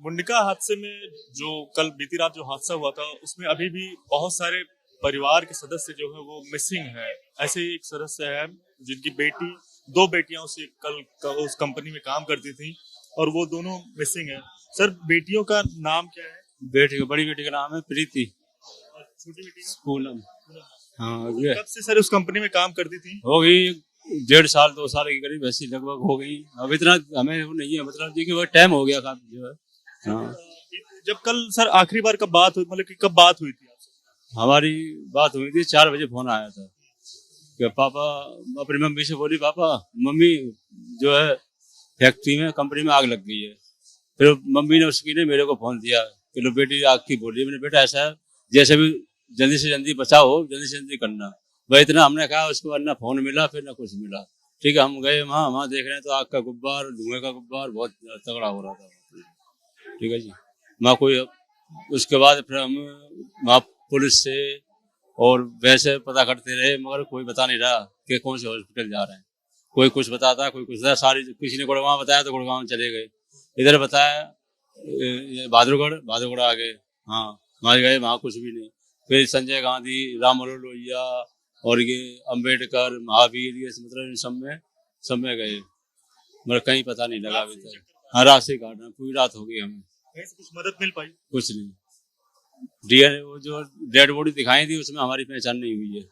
मुंडका हादसे में जो कल बीती रात जो हादसा हुआ था उसमें अभी भी बहुत सारे परिवार के सदस्य जो है वो मिसिंग है। ऐसे ही एक सदस्य है जिनकी बेटी, दो बेटियां उस कंपनी में काम करती थी और वो दोनों मिसिंग है। सर, बेटियों का नाम क्या है? बड़ी बेटी का नाम है प्रीति। और छोटी बेटी का? पूनम। हाँ, कब से सर उस कंपनी में काम करती थी? हो गई 1.5 साल 2 साल के करीब ऐसी लगभग हो गई। अब इतना हमें वो नहीं है, मतलब जी कि वो टाइम हो गया काफी जो है। हाँ, जब कल सर आखिरी बार कब बात हुई, मतलब कि कब बात हुई थी आपसे? हमारी बात हुई थी 4 बजे फोन आया था कि पापा, अपनी मम्मी से बोली पापा मम्मी जो है फैक्ट्री में कंपनी में आग लग गई है। फिर मम्मी ने उसकी ने मेरे को फोन दिया कि लो बेटी आग की बोली। मैंने बेटा ऐसा है, जैसे भी जल्दी से जल्दी बचाओ, जल्दी से जल्दी करना। वह इतना हमने कहा, उसके बाद ना फोन मिला फिर ना कुछ मिला। ठीक है, हम गए वहाँ देख रहे हैं तो आग का गुब्बार, धुएं का गुब्बार बहुत तगड़ा हो रहा था। ठीक है जी। वहाँ कोई, उसके बाद फिर हम वहाँ पुलिस से और वैसे पता करते रहे, मगर कोई बता नहीं रहा कि कौन से हॉस्पिटल जा रहे हैं। कोई कुछ बताता, कोई कुछ बताता। सारी किसी ने गुड़गांव बताया तो गुड़गांव चले गए, इधर बताया बहादुरगढ़ आ गए। हाँ, वहाँ गए, वहाँ कुछ भी नहीं। फिर संजय गांधी, राम मनोहर लोहिया और ये अम्बेडकर, महावीर, ये मतलब सब में गए, मगर कहीं पता नहीं लगा अभी तक। हाँ, रात से काटना, पूरी रात हो गई हमें, कहीं से कुछ मदद मिल पाई? कुछ नहीं। डीएनए वो जो डेड बॉडी दिखाई थी उसमें हमारी पहचान नहीं हुई है,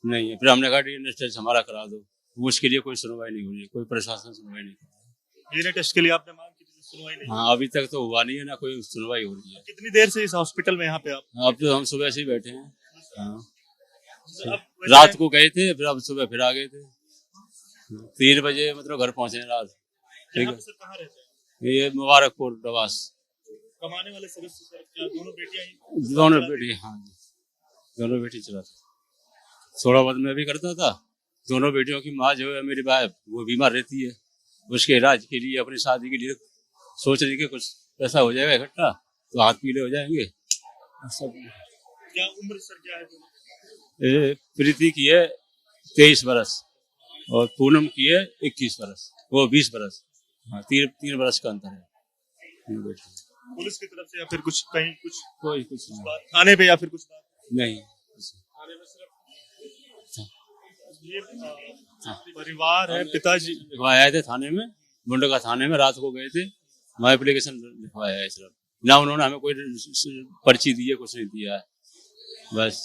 नहीं है। फिर हमने कहा डीएनए टेस्ट हमारा करा दो, उसके लिए कोई सुनवाई नहीं हो रही है, कोई प्रशासन सुनवाई नहीं कर रहा। डीएनए टेस्ट के लिए आपने मांग की थी, सुनवाई नहीं? हाँ, अभी तक तो हुआ नहीं है ना, कोई सुनवाई हो रही है। कितनी देर से इस हॉस्पिटल में यहाँ पे आप? अब तो हम सुबह से ही बैठे हैं। हाँ, अब रात को गए थे, फिर अब सुबह फिर आ गए थे। 3 बजे मतलब घर पहुंचे रात। ठीक है, सर कहाँ रहते हैं? ये मुबारकपुर डवास। कमाने वाले सदस्य सर क्या दोनों बेटियां ही? दोनों बेटी, हाँ जी, दोनों बेटी चलाते। थोड़ा बहुत मैं भी करता था। दोनों बेटियों की माँ जो है मेरी वाइफ, वो बीमार रहती है। उसके इलाज के लिए, अपनी शादी के लिए सोच रही कि कुछ पैसा हो जाएगा इकट्ठा तो हाथ पीले हो जाएंगे सब। क्या उम्र सर क्या है? प्रीति की है 23 बरस और पूनम की है 21 बरस, वो 20 बरस। हाँ, तीन बरस का अंतर है। पुलिस की तरफ से या फिर कुछ कहीं कुछ कुछ नहीं। बात थाने पे या फिर कुछ बात? नहीं। थाने में सिर्फ ये परिवार है, पिताजी लिखवाया थे थाने में, मुंडका थाने में रात को गए थे, वहाँ एप्लीकेशन लिखवाया है सिर्फ। ना उन्होंने हमें कोई पर्ची दी है, कुछ नहीं दिया है, बस।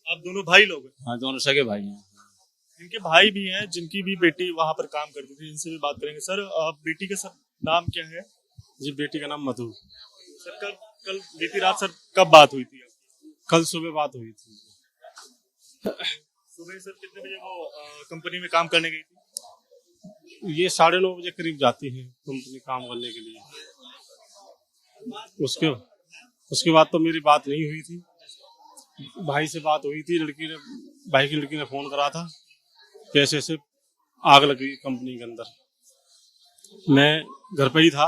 आप दोनों भाई लोग हैं? हाँ, दोनों सगे भाई हैं। इनके भाई भी हैं जिनकी भी बेटी वहां पर काम करती थी, इनसे भी बात करेंगे। सर, बेटी का सर नाम क्या है? जी, बेटी का नाम मधु। सर कल बीती रात सर कब बात हुई थी? कल सुबह बात हुई थी। सुबह सर कितने बजे वो कंपनी में काम करने गई थी? ये 9:30 बजे करीब जाती है कंपनी काम करने के लिए। उसके बाद तो मेरी बात नहीं हुई थी। भाई से बात हुई थी, भाई की लड़की ने फोन करा था कि ऐसे ऐसे आग लगी कंपनी के अंदर। मैं घर पे ही था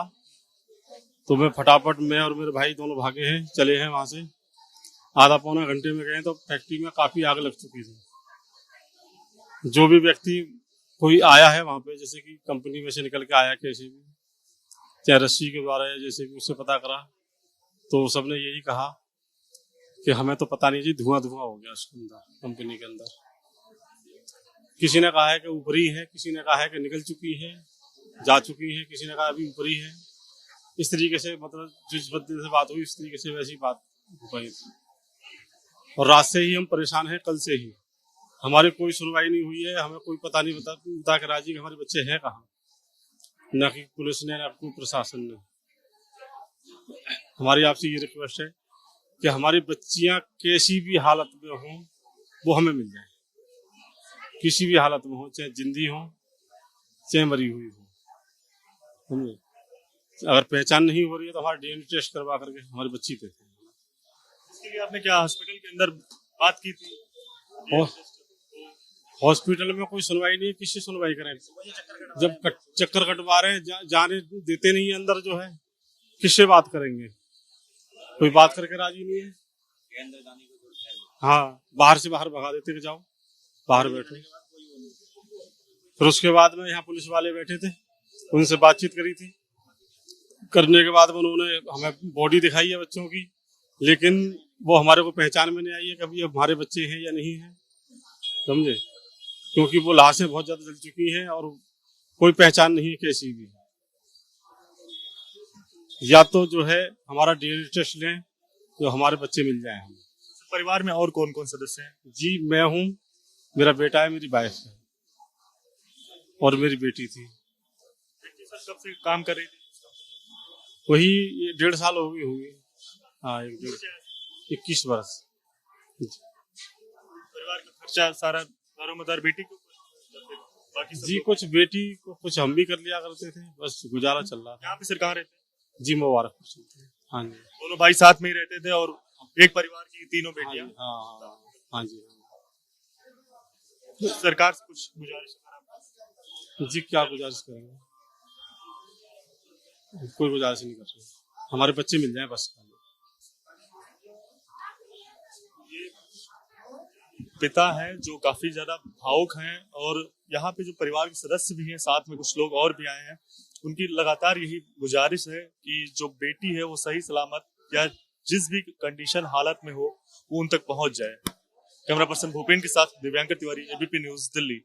तो मैं फटाफट, मैं और मेरे भाई दोनों भागे हैं, चले हैं वहां से। आधा पौना घंटे में गए तो फैक्ट्री में काफी आग लग चुकी थी। जो भी व्यक्ति कोई आया है वहां पे, जैसे कि कंपनी में से निकल के आया कैसे भी, चाहे रस्सी के द्वारा या जैसे भी, उससे पता करा तो सबने यही कहा कि हमें तो पता नहीं जी, धुआं हो गया उसके अंदर, कंपनी के अंदर। किसी ने कहा है कि ऊपरी है, किसी ने कहा है कि निकल चुकी है, जा चुकी है, किसी ने कहा अभी ऊपरी है। इस तरीके से, मतलब जिस बंदे से बात हुई इस तरीके से वैसी बात हो पाई थी। और रात से ही हम परेशान हैं, कल से ही हमारी कोई सुनवाई नहीं हुई है। हमें कोई पता नहीं बता के राजी कि हमारे बच्चे हैं कहाँ, न कि पुलिस ने, न कोई प्रशासन ने। हमारी आपसे ये रिक्वेस्ट है कि हमारी बच्चियां कैसी भी हालत में हों वो हमें मिल जाए, किसी भी हालत में हो, चाहे जिंदी हो चाहे मरी हुई हो। समझे? अगर पहचान नहीं हो रही है तो हमारा डीएनए टेस्ट करवा करके हमारी बच्ची पे। इसके लिए आपने क्या हॉस्पिटल के अंदर बात की थी? हॉस्पिटल में कोई सुनवाई नहीं है, किसी सुनवाई करें? जब चक्कर कटवा रहे हैं, जाने देते नहीं है अंदर जो है, किससे बात करेंगे? कोई बात करके राजी नहीं है। हाँ, बाहर से बाहर भगा देते कि जाओ बाहर बैठो। फिर उसके बाद में यहाँ पुलिस वाले बैठे थे, उनसे बातचीत करी थी करने के बाद उन्होंने हमें बॉडी दिखाई है बच्चों की, लेकिन वो हमारे को पहचान में नहीं आई है कभी हमारे बच्चे हैं या नहीं है, समझे, क्योंकि वो लाशें बहुत ज्यादा जल चुकी हैं और कोई पहचान नहीं है कैसी भी। या तो जो है हमारा डीएनए टेस्ट लें, जो हमारे बच्चे मिल जाए हमें। परिवार में और कौन कौन सदस्य हैं? जी मैं हूँ, मेरा बेटा है, मेरी वाइफ है और मेरी बेटी थी। सर कब से काम कर रही थी? वही 1.5 साल हो गई होंगी। हाँ 21 वर्ष। परिवार का खर्चा सारा दारोमदार बेटी के ऊपर, बाकी सब जी लोग- कुछ बेटी को कुछ हम भी कर लिया करते थे, बस गुजारा चल रहा था। यहाँ पे सर कहाँ रहते हैं? जी मुबारकपुर से। हाँ जी दोनों भाई साथ में ही रहते थे और एक परिवार की तीनों हाँ जी बेटियां। हाँ जी। सरकार से कुछ गुजारिश है आप? जी क्या गुजारिश करेंगे, कोई गुजारिश नहीं कर रहे, हमारे बच्चे मिल जाए बस। पिता हैं जो काफी ज्यादा भावुक हैं और यहाँ पे जो परिवार के सदस्य भी हैं, साथ में कुछ लोग और भी आए हैं, उनकी लगातार यही गुजारिश है कि जो बेटी है वो सही सलामत या जिस भी कंडीशन हालत में हो वो उन तक पहुंच जाए। कैमरा पर्सन भूपेन के साथ दिव्यांकर तिवारी, एबीपी न्यूज, दिल्ली।